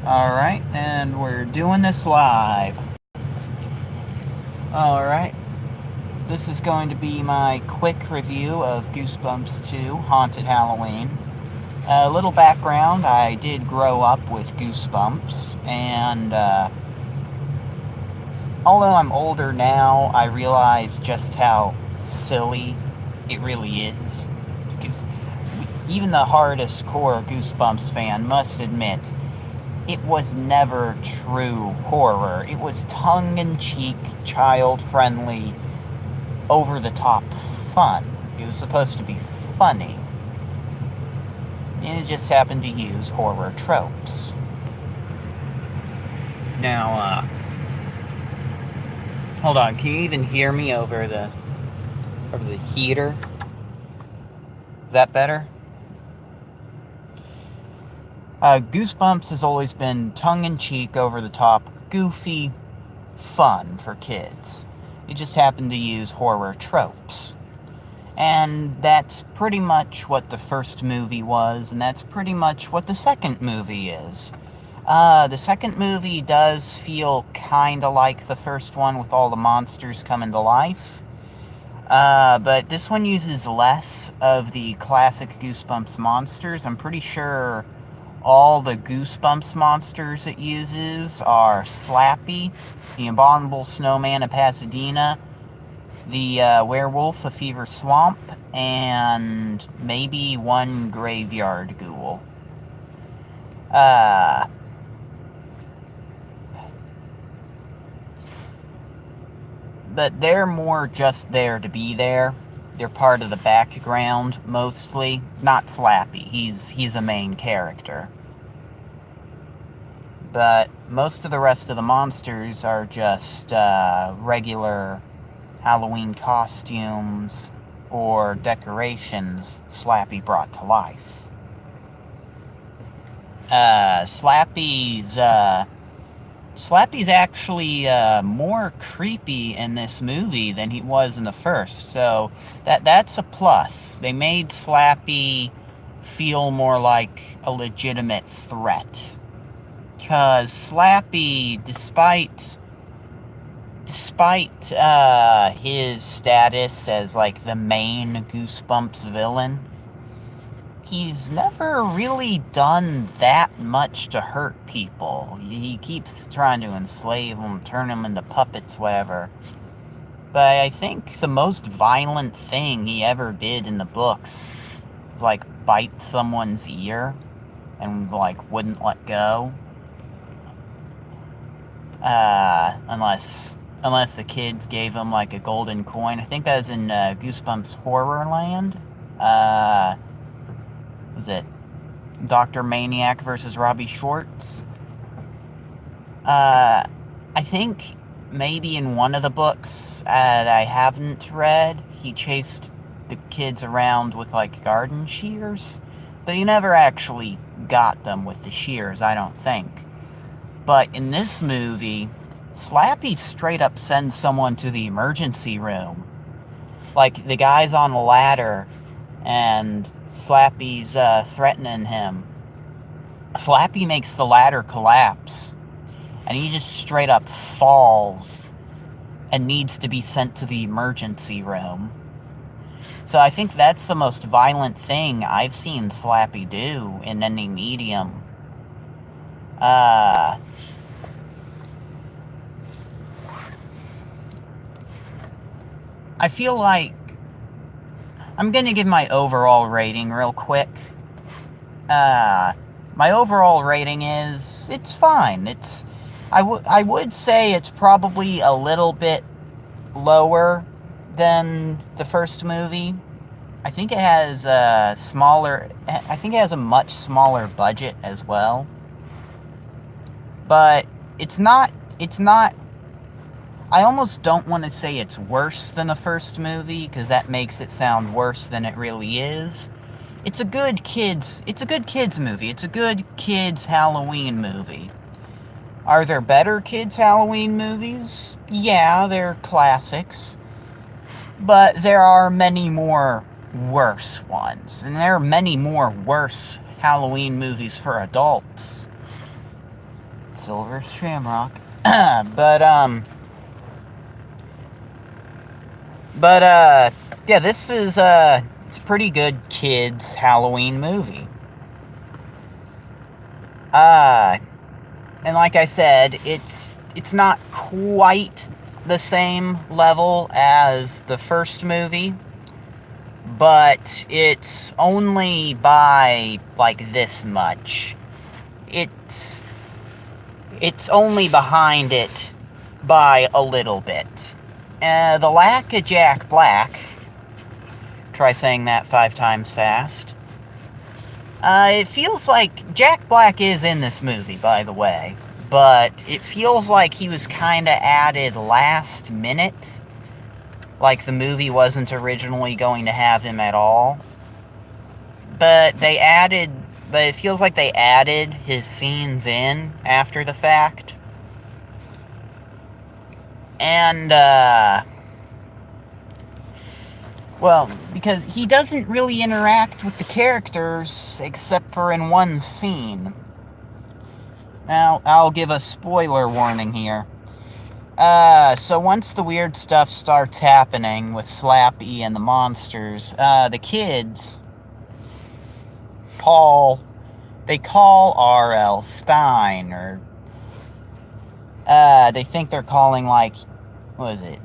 Alright, and we're doing this live. Alright, this is going to be my quick review of Goosebumps 2 Haunted Halloween. A little background, I did grow up with Goosebumps, and although I'm older now, I realize just how silly it really is. Because even the hardest core Goosebumps fan must admit it was never true horror. It was tongue-in-cheek, child-friendly, over-the-top fun. It was supposed to be funny. And it just happened to use horror tropes. Now, hold on, can you even hear me over the heater? Is that better? Goosebumps has always been tongue-in-cheek, over-the-top, goofy fun for kids. It just happened to use horror tropes. And that's pretty much what the first movie was, and that's pretty much what the second movie is. The second movie does feel kinda like the first one with all the monsters coming to life. But this one uses less of the classic Goosebumps monsters. I'm pretty sure all the Goosebumps monsters it uses are Slappy, the Abominable Snowman of Pasadena, the Werewolf of Fever Swamp, and maybe one Graveyard Ghoul. But they're more just there to be there. They're part of the background, mostly. Not Slappy, he's a main character. But most of the rest of the monsters are just regular Halloween costumes or decorations Slappy brought to life. Slappy's actually more creepy in this movie than he was in the first, so that's a plus. They made Slappy feel more like a legitimate threat. Because Slappy, despite his status as like the main Goosebumps villain, he's never really done that much to hurt people. He keeps trying to enslave them, turn them into puppets, whatever. But I think the most violent thing he ever did in the books was like bite someone's ear and like wouldn't let go. Unless the kids gave him like a golden coin. I think that was in Goosebumps Horrorland. Was it Dr. Maniac versus Robbie Schwartz? I think maybe in one of the books that I haven't read, he chased the kids around with like garden shears, but he never actually got them with the shears, I don't think. But in this movie, Slappy straight up sends someone to the emergency room. Like, the guy's on a ladder, and Slappy's threatening him. Slappy makes the ladder collapse, and he just straight up falls and needs to be sent to the emergency room. So I think that's the most violent thing I've seen Slappy do in any medium. I feel like I'm gonna give my overall rating real quick. My overall rating is, it's fine. I would say it's probably a little bit lower than the first movie. I think it has a much smaller budget as well. But it's not, I almost don't want to say it's worse than the first movie, because that makes it sound worse than it really is. It's a good kids movie. It's a good kids Halloween movie. Are there better kids Halloween movies? Yeah, they're classics. But there are many more worse ones. And there are many more worse Halloween movies for adults. Silver Shamrock. Yeah, this is, it's a pretty good kids' Halloween movie. And like I said, it's not quite the same level as the first movie, but it's only by, like, this much. It's only behind it by a little bit. The lack of Jack Black, try saying that 5 times fast. It feels like Jack Black is in this movie, by the way, but it feels like he was kind of added last minute. Like the movie wasn't originally going to have him at all. But it feels like they added his scenes in after the fact. And, well, because he doesn't really interact with the characters except for in one scene. Now, I'll give a spoiler warning here. So once the weird stuff starts happening with Slappy and the monsters, the kids call R.L. Stein, or, they think they're calling, like, what is it?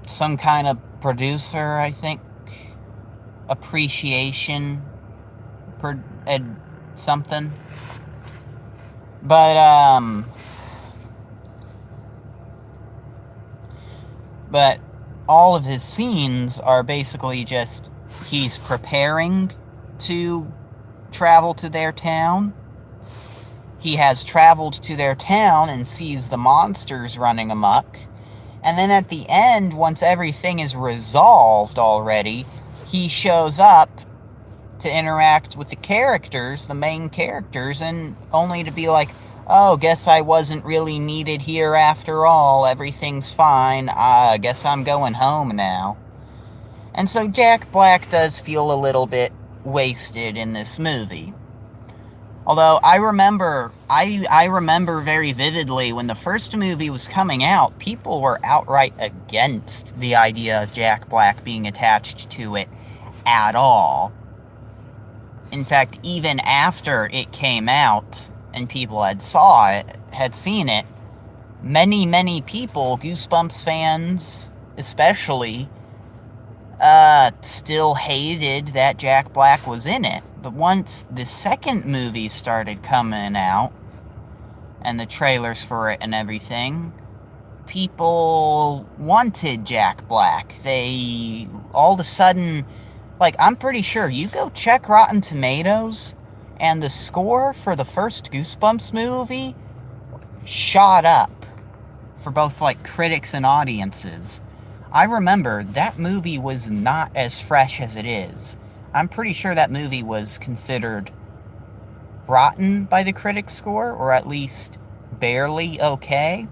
Some kind of producer, I think. Appreciation, something. But all of his scenes are basically just he's preparing to travel to their town. He has traveled to their town and sees the monsters running amok. And then at the end, once everything is resolved already, he shows up to interact with the characters, the main characters, and only to be like, oh, guess I wasn't really needed here after all. Everything's fine. I guess I'm going home now. And so Jack Black does feel a little bit wasted in this movie. Although I remember very vividly when the first movie was coming out, people were outright against the idea of Jack Black being attached to it at all. In fact, even after it came out and people had seen it, many people, Goosebumps fans especially, still hated that Jack Black was in it. But once the second movie started coming out, and the trailers for it and everything, people wanted Jack Black. They, all of a sudden, like, I'm pretty sure, you go check Rotten Tomatoes, and the score for the first Goosebumps movie shot up for both, like, critics and audiences. I remember that movie was not as fresh as it is. I'm pretty sure that movie was considered rotten by the critic score, or at least barely okay.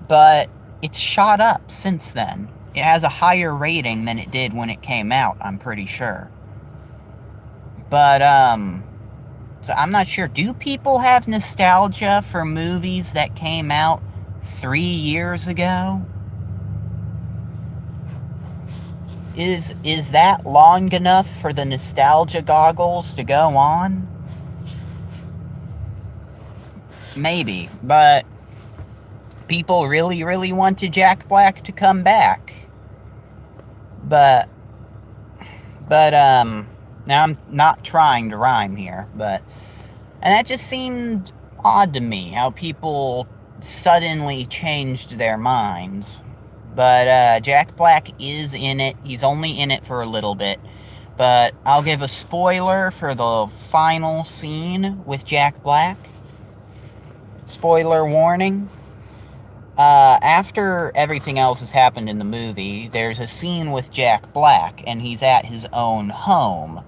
But it's shot up since then. It has a higher rating than it did when it came out, I'm pretty sure. But, so I'm not sure. Do people have nostalgia for movies that came out 3 years ago? Is that long enough for the nostalgia goggles to go on? Maybe, but people really wanted Jack Black to come back. But now I'm not trying to rhyme here, and that just seemed odd to me, how people suddenly changed their minds. But Jack Black is in it. He's only in it for a little bit. But I'll give a spoiler for the final scene with Jack Black. Spoiler warning. After everything else has happened in the movie, there's a scene with Jack Black, and he's at his own home.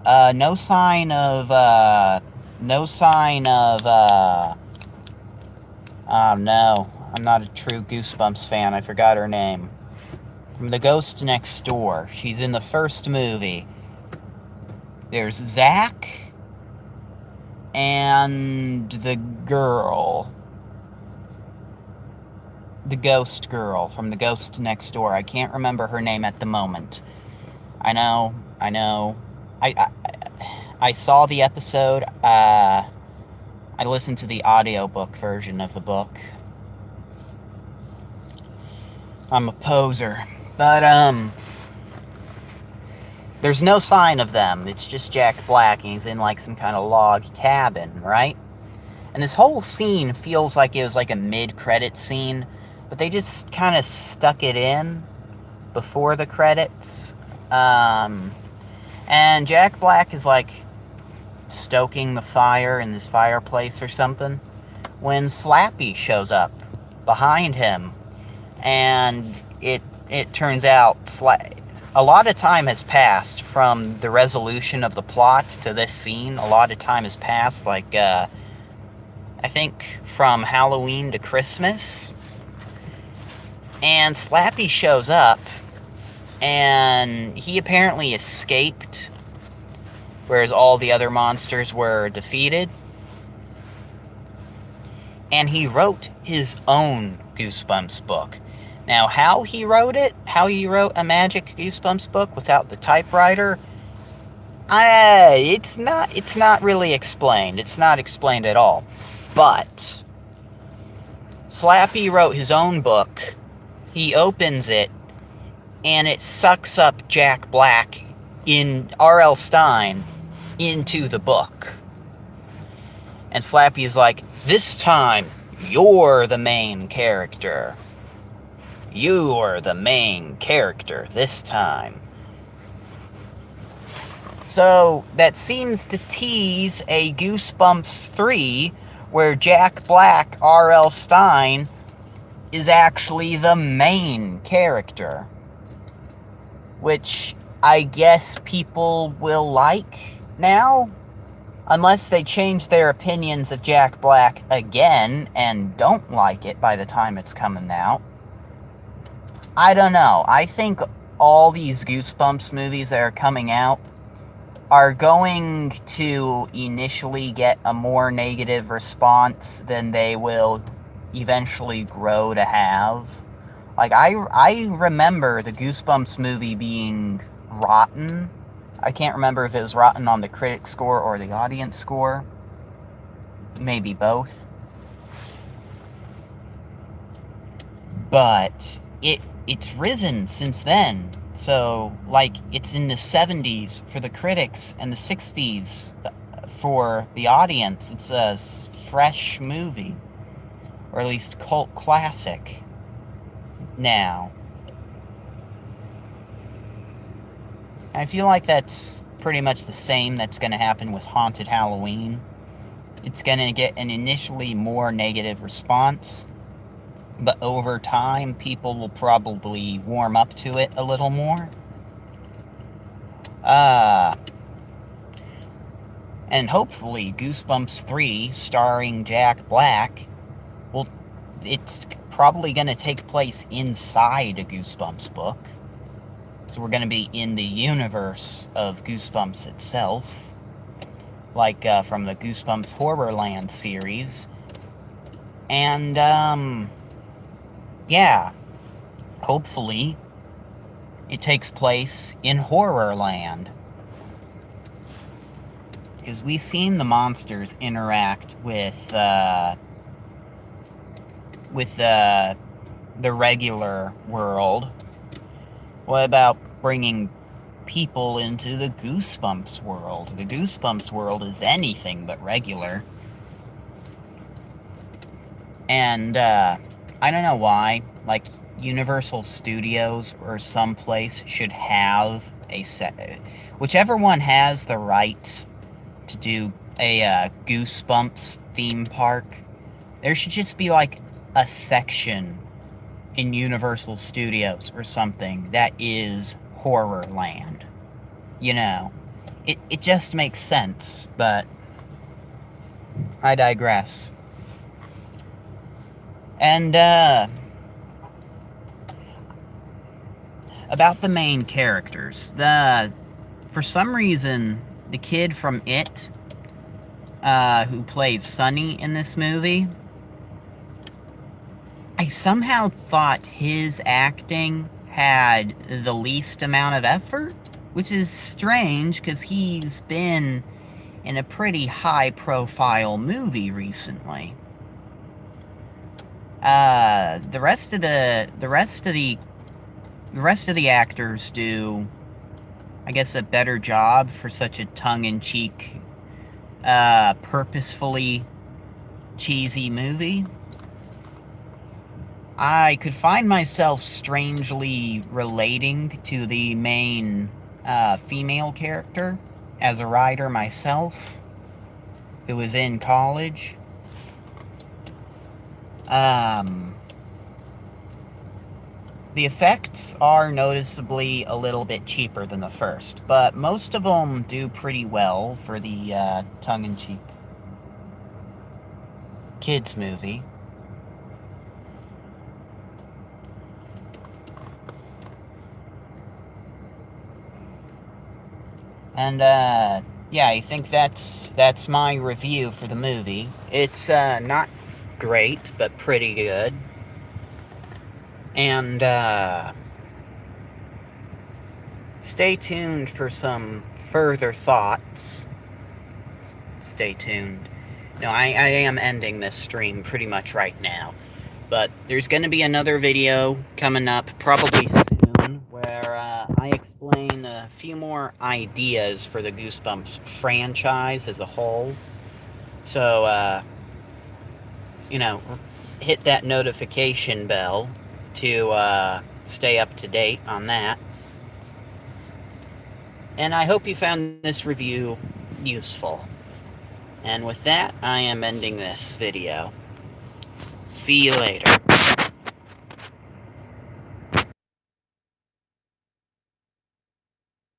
No sign of, oh no, I'm not a true Goosebumps fan, I forgot her name. From The Ghost Next Door. She's in the first movie. There's Zach, and the girl. The ghost girl from The Ghost Next Door. I can't remember her name at the moment. I know. I saw the episode. I listened to the audiobook version of the book. I'm a poser. But, there's no sign of them. It's just Jack Black, and he's in, like, some kind of log cabin, right? And this whole scene feels like it was, like, a mid-credit scene, but they just kind of stuck it in before the credits. And Jack Black is, like, stoking the fire in this fireplace or something, when Slappy shows up behind him, and it turns out a lot of time has passed from the resolution of the plot to this scene. A lot of time has passed, like, I think from Halloween to Christmas. And Slappy shows up, and he apparently escaped, whereas all the other monsters were defeated. And he wrote his own Goosebumps book. Now, how he wrote a Magic Goosebumps book without the typewriter, it's not really explained. It's not explained at all. But Slappy wrote his own book. He opens it, and it sucks up Jack Black in R.L. Stine into the book. And Slappy is like, this time, you're the main character. You're the main character this time. So, that seems to tease a Goosebumps 3, where Jack Black, R.L. Stine, is actually the main character. Which I guess people will like now, unless they change their opinions of Jack Black again and don't like it by the time it's coming out. I don't know. I think all these Goosebumps movies that are coming out are going to initially get a more negative response than they will eventually grow to have. Like, I remember the Goosebumps movie being rotten. I can't remember if it was rotten on the critic score or the audience score. Maybe both. But it's risen since then. So, like, it's in the 70s for the critics and the 60s for the audience. It's a fresh movie. Or at least cult classic. Now, I feel like that's pretty much the same that's going to happen with Haunted Halloween. It's going to get an initially more negative response, but over time, people will probably warm up to it a little more. And hopefully, Goosebumps 3, starring Jack Black, it's probably going to take place inside a Goosebumps book. So we're going to be in the universe of Goosebumps itself. Like from the Goosebumps Horrorland series. And, yeah. Hopefully, it takes place in Horrorland. Because we've seen the monsters interact with the regular world. What about bringing people into the Goosebumps world? The Goosebumps world is anything but regular. And, I don't know why, like, Universal Studios or someplace should have a set. Whichever one has the rights to do a Goosebumps theme park, there should just be, like, a section in Universal Studios or something that is Horrorland. You know, it just makes sense, but I digress. And, about the main characters, for some reason, the kid from It who plays Sonny in this movie, I somehow thought his acting had the least amount of effort, which is strange because he's been in a pretty high-profile movie recently. The rest of the actors do, I guess, a better job for such a tongue-in-cheek, purposefully cheesy movie. I could find myself strangely relating to the main female character as a writer myself, who was in college. The effects are noticeably a little bit cheaper than the first, but most of them do pretty well for the tongue-in-cheek kids movie. And, yeah, I think that's my review for the movie. It's, not great, but pretty good. And, stay tuned for some further thoughts. Stay tuned. No, I am ending this stream pretty much right now. But there's going to be another video coming up probably soon where I explain a few more ideas for the Goosebumps franchise as a whole. So, you know, hit that notification bell to stay up to date on that. And I hope you found this review useful. And with that, I am ending this video. See you later.